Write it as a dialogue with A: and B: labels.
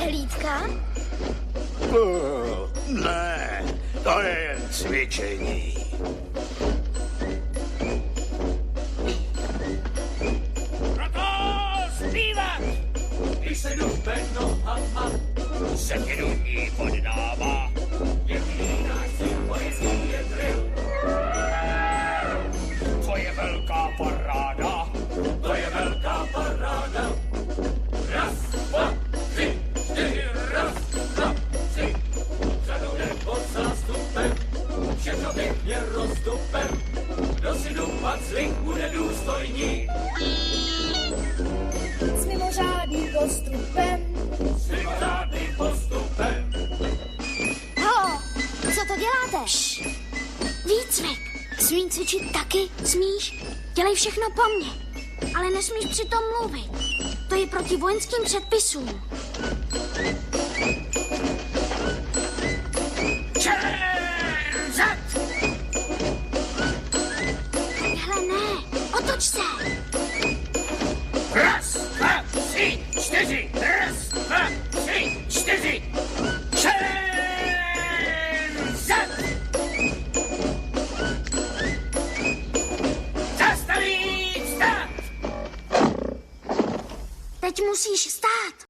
A: přehlídka?
B: Ne, to je jen cvičení.
C: Proto zpívat! Když se dupe nohama, se ti duní poddává. Jediný náš symbolický je drill. To je velká paráda. To je velká paráda. Raz, dva, tři, čtyři, raz, dva, tři. Řadou nebo zástupem, všechno pěkně rozdupem. Kdo si dupat zlých bude důstojní.
A: S mimořádným postupem.
C: S mimořádným postupem.
A: Halo, co to děláte? Šš. Výcvik. Smím cvičit taky? Smíš? Dělej všechno po mně. Ale nesmíš přitom mluvit. To je proti vojenským předpisům.
C: Zad!
A: Hele, ne. Otoč se.
C: Raz, dva, tři, čtyři. Raz, dva, tři, čtyři. Zad! Zastavit, stát!
A: Teď musíš stát.